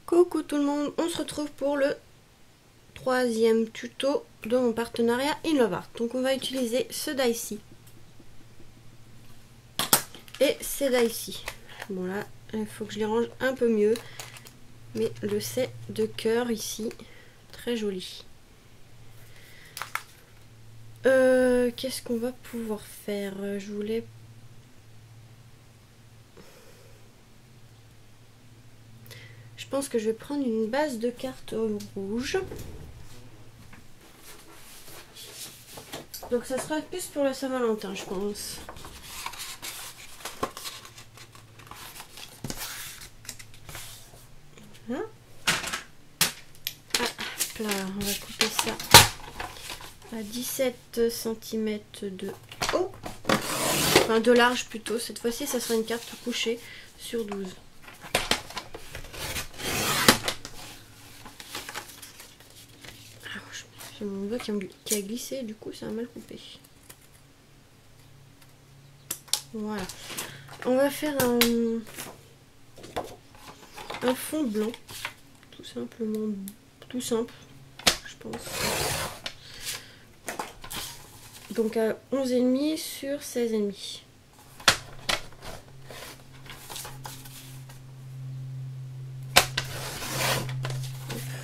Coucou tout le monde, on se retrouve pour le troisième tuto de mon partenariat InLoveArt. Donc on va utiliser ce die-ci et ces die-ci. Bon là, il faut que je les range un peu mieux, mais le set de cœur ici, très joli. Qu'est-ce qu'on va pouvoir faire? Je pense que je vais prendre une base de cartes rouge. Donc ça sera plus pour la Saint-Valentin, je pense. Voilà. Ah, là, on va couper ça à 17 cm de haut. Enfin de large plutôt. Cette fois-ci, ça sera une carte couchée sur 12. J'ai mon doigt qui a glissé, du coup ça a mal coupé. Voilà. On va faire un fond blanc. Tout simplement, tout simple, je pense. Donc à 11,5 sur 16,5.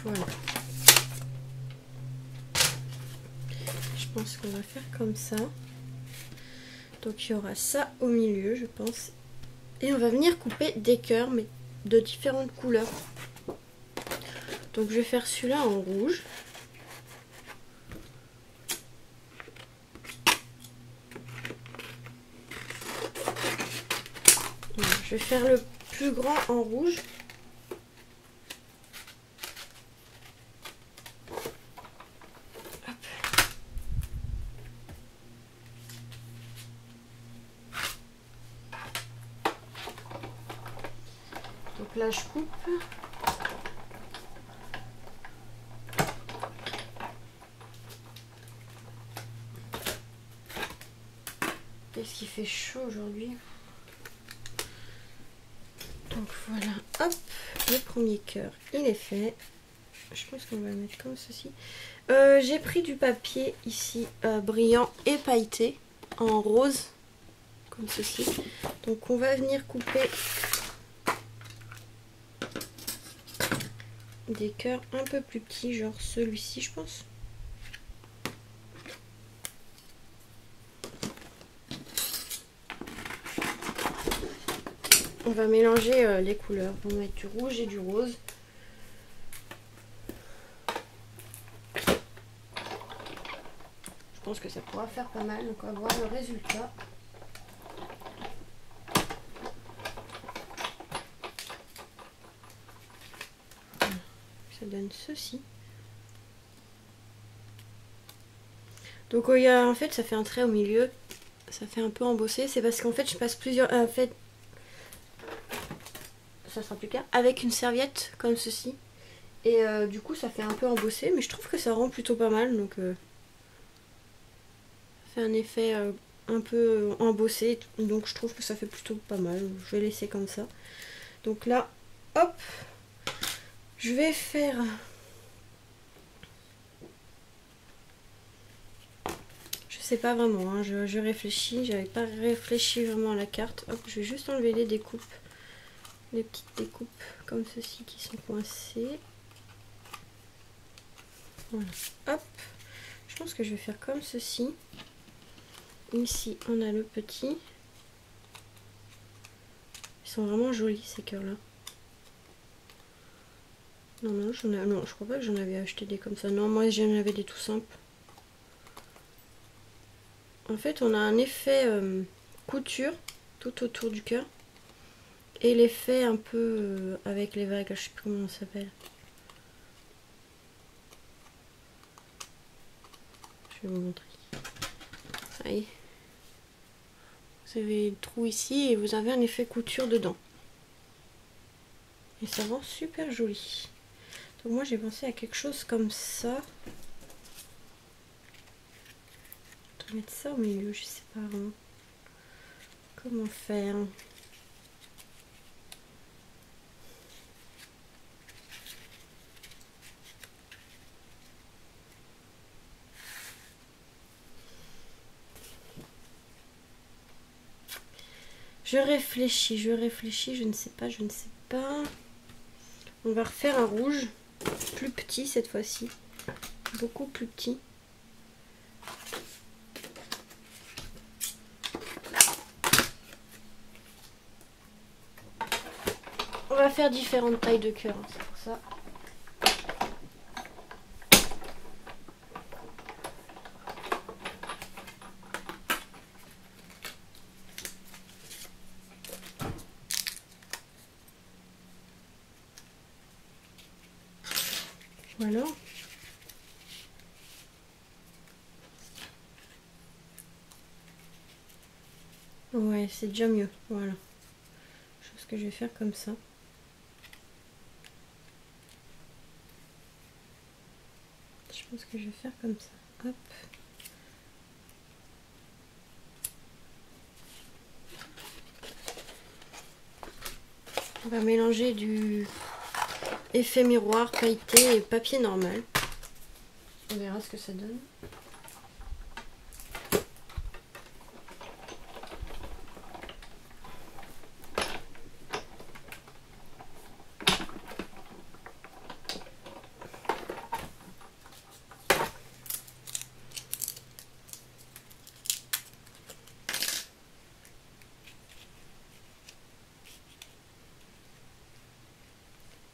Voilà. Je pense qu'on va faire comme ça. Donc il y aura ça au milieu, je pense. Et on va venir couper des cœurs, mais de différentes couleurs. Donc je vais faire celui-là en rouge. Voilà, je vais faire le plus grand en rouge. Donc là je coupe. Est-ce qu'il fait chaud aujourd'hui? Donc voilà, hop, le premier cœur il est fait. Je pense qu'on va le mettre comme ceci. J'ai pris du papier ici brillant et pailleté en rose, comme ceci. Donc on va venir couper des cœurs un peu plus petits, genre celui-ci je pense. On va mélanger les couleurs. On va mettre du rouge et du rose. Je pense que ça pourra faire pas mal. Donc on va voir le résultat. Ça donne ceci. Donc il y a, en fait ça fait un trait au milieu. Ça fait un peu embossé. C'est parce qu'en fait je passe plusieurs... En fait, ça sera plus clair. Avec une serviette comme ceci. Et du coup ça fait un peu embossé. Mais je trouve que ça rend plutôt pas mal. Donc ça fait un effet un peu embossé. Donc je trouve que ça fait plutôt pas mal. Je vais laisser comme ça. Donc là, hop. Je vais faire... Je sais pas vraiment. Hein, je réfléchis. J'avais pas réfléchi vraiment à la carte. Hop, je vais juste enlever les découpes. Les petites découpes comme ceci qui sont coincées. Voilà. Hop. Je pense que je vais faire comme ceci. Ici, on a le petit. Ils sont vraiment jolis ces cœurs là. Non, je crois pas que j'en avais acheté des comme ça. Non, moi j'en avais des tout simples. En fait, on a un effet couture tout autour du cœur. Et l'effet un peu avec les vagues, je sais plus comment ça s'appelle. Je vais vous montrer. Ça y est. Vous avez le trou ici et vous avez un effet couture dedans. Et ça rend super joli. Donc moi j'ai pensé à quelque chose comme ça. Je vais mettre ça au milieu, je sais pas vraiment comment faire. je réfléchis, je ne sais pas, On va refaire un rouge, plus petit cette fois-ci, beaucoup plus petit. On va faire différentes tailles de cœur, hein, c'est pour ça. Voilà. Ouais, c'est déjà mieux. Voilà. Je pense que je vais faire comme ça. Je pense que je vais faire comme ça. Hop. On va mélanger du effet miroir, pailleté et papier normal. On verra ce que ça donne.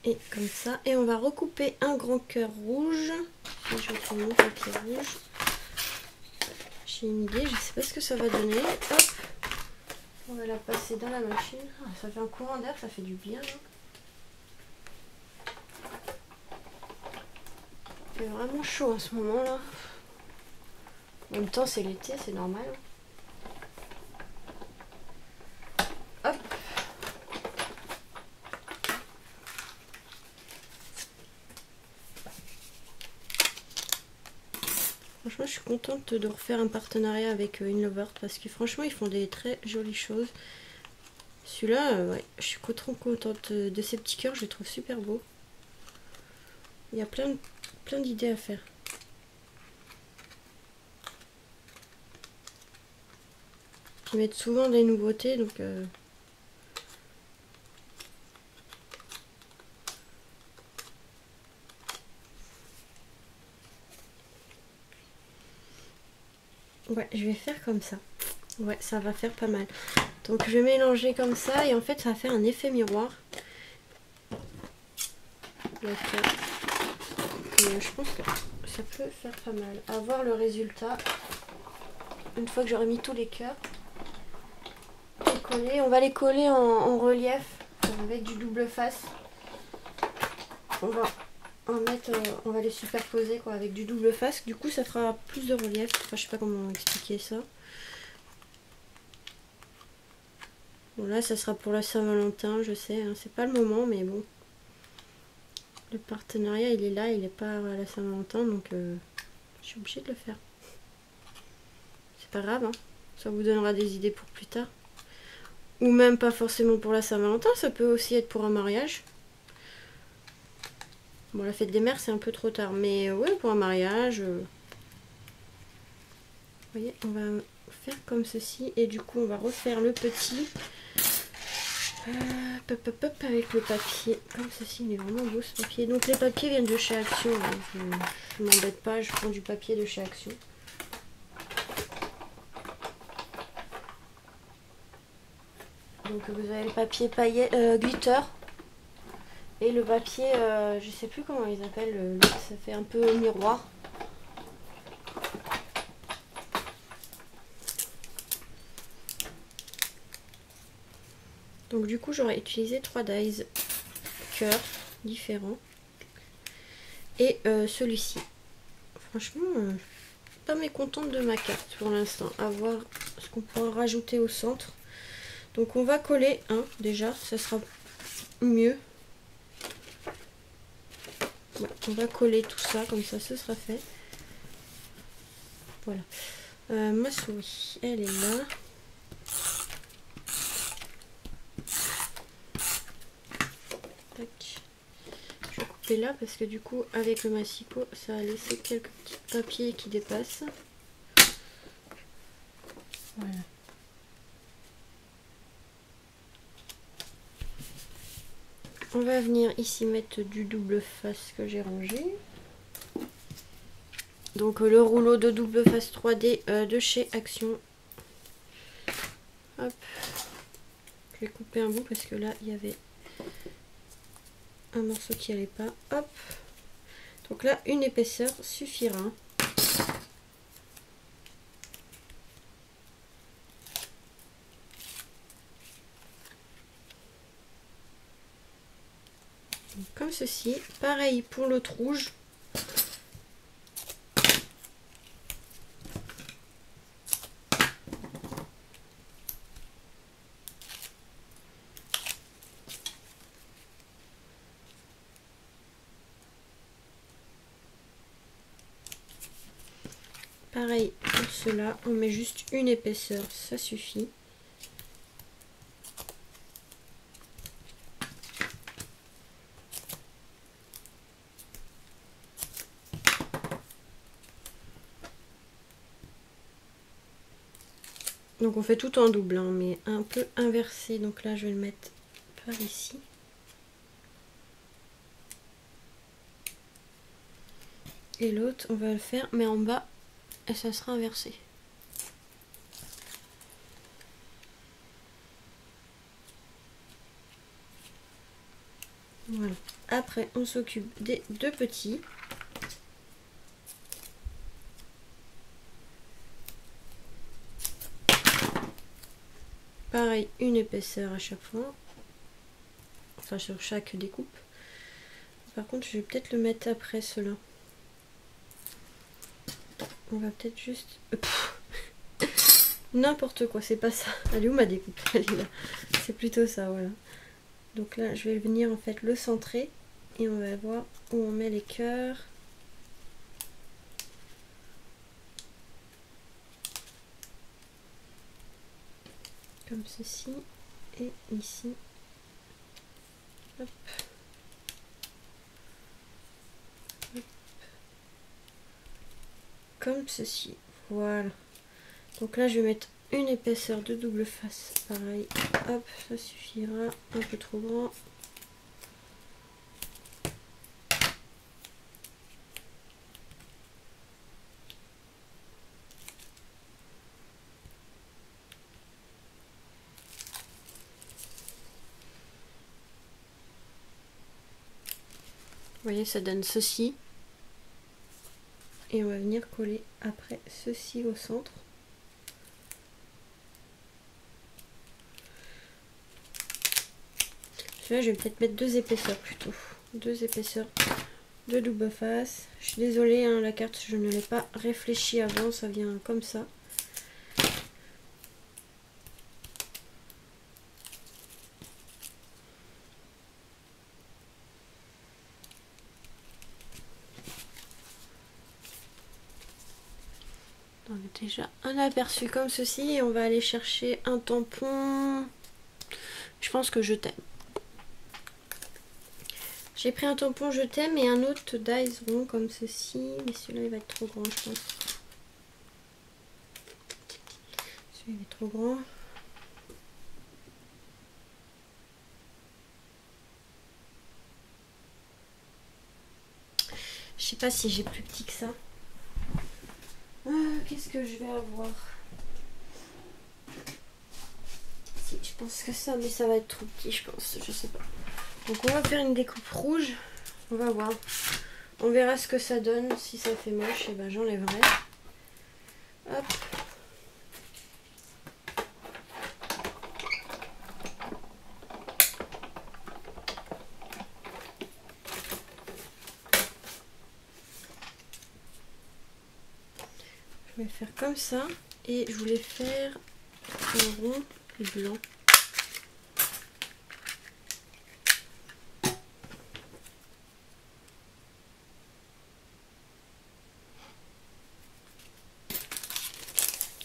Et comme ça, et on va recouper un grand cœur rouge. Et je reprends mon papier rouge. J'ai une idée, je sais pas ce que ça va donner. Hop, on va la passer dans la machine. Ah, ça fait un courant d'air, ça fait du bien. Hein. Il fait vraiment chaud en ce moment là. En même temps, c'est l'été, c'est normal. Hop. Franchement, je suis contente de refaire un partenariat avec Inlovert parce que franchement, ils font des très jolies choses. Celui-là, ouais, je suis trop contente de ces petits cœurs, je les trouve super beaux. Il y a plein d'idées à faire. Ils mettent souvent des nouveautés, donc... Ouais, je vais faire comme ça. Ouais, ça va faire pas mal. Donc je vais mélanger comme ça et en fait ça va faire un effet miroir. Donc, je pense que ça peut faire pas mal. À voir le résultat. Une fois que j'aurai mis tous les cœurs. On va les coller en relief avec du double face. On va les superposer quoi, avec du double face. Du coup ça fera plus de relief. Enfin je sais pas comment expliquer ça. Bon là ça sera pour la Saint-Valentin, je sais, hein, c'est pas le moment mais bon. Le partenariat il est là, il n'est pas à la Saint-Valentin donc je suis obligée de le faire. C'est pas grave, hein. Ça vous donnera des idées pour plus tard. Ou même pas forcément pour la Saint-Valentin, ça peut aussi être pour un mariage. Bon la fête des mères c'est un peu trop tard, mais ouais pour un mariage. Vous voyez, on va faire comme ceci et du coup on va refaire le petit. Avec le papier comme ceci, il est vraiment beau ce papier. Donc les papiers viennent de chez Action, hein. Je m'embête pas, je prends du papier de chez Action. Donc vous avez le papier glitter et le papier, je sais plus comment ils appellent, ça fait un peu miroir. Donc du coup j'aurais utilisé 3 dies cœur différents et celui-ci. Franchement, pas mécontente de ma carte pour l'instant. À voir ce qu'on pourra rajouter au centre. Donc on va coller un déjà, ça sera mieux. Ouais, on va coller tout ça, comme ça ce sera fait. Voilà. Ma souris, elle est là. Tac. Je vais couper là parce que du coup avec le massicot ça a laissé quelques petits papiers qui dépassent. Voilà. on va venir ici mettre du double face que j'ai rangé. Donc le rouleau de double face 3D de chez Action. Hop. Je vais couper un bout parce que là il y avait un morceau qui allait pas. Hop. Donc là une épaisseur suffira. Donc, comme ceci. Pareil pour l'autre rouge. Pareil pour cela, on met juste une épaisseur, ça suffit. Donc on fait tout en double, hein, mais un peu inversé. Donc là je vais le mettre par ici. Et l'autre on va le faire, mais en bas, et ça sera inversé. Voilà. Après on s'occupe des deux petits. Pareil, une épaisseur à chaque fois. Enfin sur chaque découpe. Par contre je vais peut-être le mettre après cela. On va peut-être juste... N'importe quoi, c'est pas ça. Elle est où ma découpe? Elle est là. C'est plutôt ça, voilà. Donc là, je vais venir en fait le centrer. Et on va voir où on met les cœurs. Comme ceci. Et ici. Hop. Hop. Comme ceci. Voilà. Donc là, je vais mettre une épaisseur de double face. Pareil. Hop, ça suffira. Un peu trop grand. Vous voyez, ça donne ceci. Et on va venir coller après ceci au centre. Celui-là, je vais peut-être mettre deux épaisseurs plutôt. Deux épaisseurs de double face. Je suis désolée, hein, la carte, je ne l'ai pas réfléchi avant, ça vient comme ça. On a déjà un aperçu comme ceci et on va aller chercher un tampon. Je pense que je t'aime. J'ai pris un tampon je t'aime et un autre dies rond comme ceci. Mais celui-là il va être trop grand je pense. Celui-là il est trop grand. Je sais pas si j'ai plus petit que ça. Qu'est-ce que je vais avoir? Si, je pense que ça, mais ça va être trop petit je pense. Je sais pas. Donc on va faire une découpe rouge. On va voir. On verra ce que ça donne. Si ça fait moche, et ben j'enlèverai. Hop. Je vais faire comme ça. Et je voulais faire un rond blanc.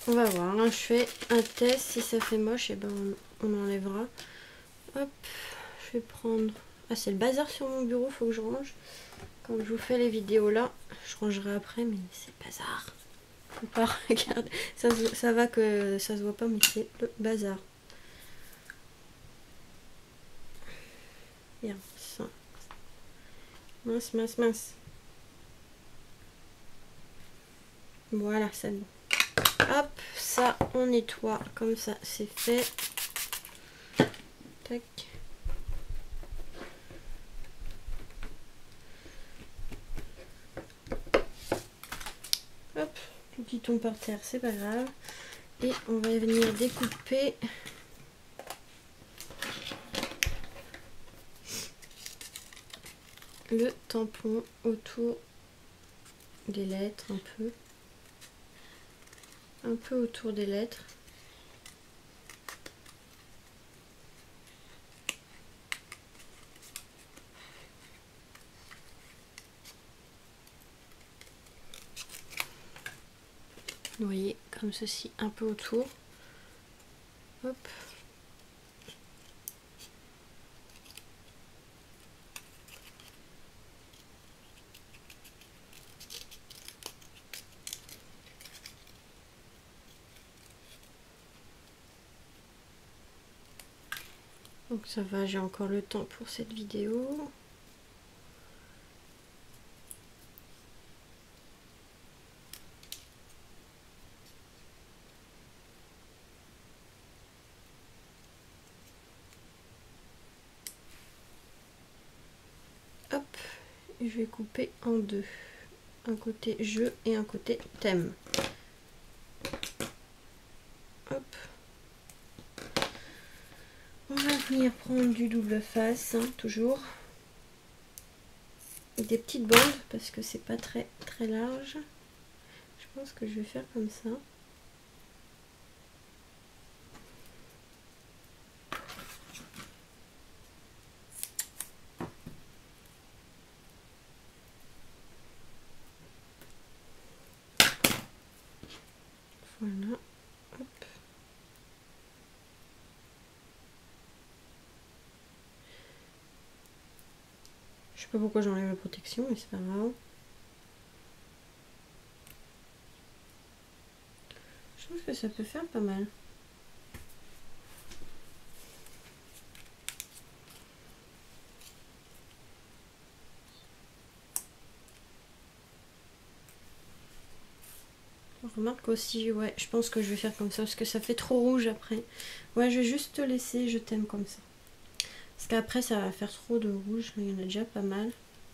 On va voir, hein, je fais un test, si ça fait moche, et ben on enlèvera. Hop, je vais prendre... Ah, c'est le bazar sur mon bureau, faut que je range. Quand je vous fais les vidéos là, je rangerai après, mais c'est le bazar. Faut pas regarder, ça va que ça se voit pas, mais c'est le bazar. Regarde ça. Mince, mince, mince. Voilà, c'est bon. Hop, ça on nettoie. Comme ça, c'est fait. Tac. Hop, tout qui tombe par terre, c'est pas grave. Et on va venir découper le tampon autour des lettres, un peu autour des lettres. Vous voyez, comme ceci, un peu autour. Hop. Donc ça va, j'ai encore le temps pour cette vidéo. Hop, je vais couper en deux. Un côté jeu et un côté thème. Hop. On va venir prendre du double face, hein, toujours. Et des petites bandes parce que c'est pas très large. Je pense que je vais faire comme ça. Voilà. Hop. Je sais pas pourquoi j'enlève la protection, mais c'est pas grave. Je trouve que ça peut faire pas mal. On remarque aussi, ouais, je pense que je vais faire comme ça parce que ça fait trop rouge après. Ouais, je vais juste te laisser, je t'aime comme ça. Parce qu'après ça va faire trop de rouge, il y en a déjà pas mal.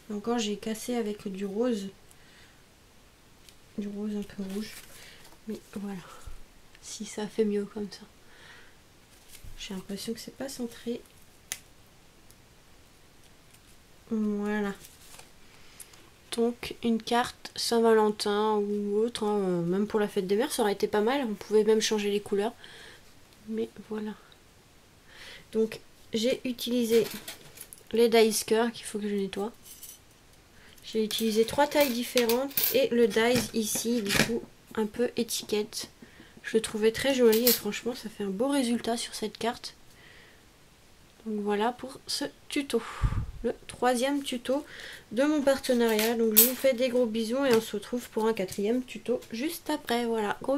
Et encore j'ai cassé avec du rose. Du rose un peu rouge. Mais voilà. Si ça fait mieux comme ça. J'ai l'impression que c'est pas centré. Voilà. Donc une carte Saint-Valentin ou autre, hein, même pour la fête des mères, ça aurait été pas mal. On pouvait même changer les couleurs. Mais voilà. Donc j'ai utilisé les dies cœur qu'il faut que je nettoie. J'ai utilisé 3 tailles différentes et le dies ici, du coup, un peu étiquette. Je le trouvais très joli et franchement, ça fait un beau résultat sur cette carte. Donc voilà pour ce tuto. Le 3e tuto de mon partenariat. Donc je vous fais des gros bisous et on se retrouve pour un 4e tuto juste après. Voilà, gros bisous.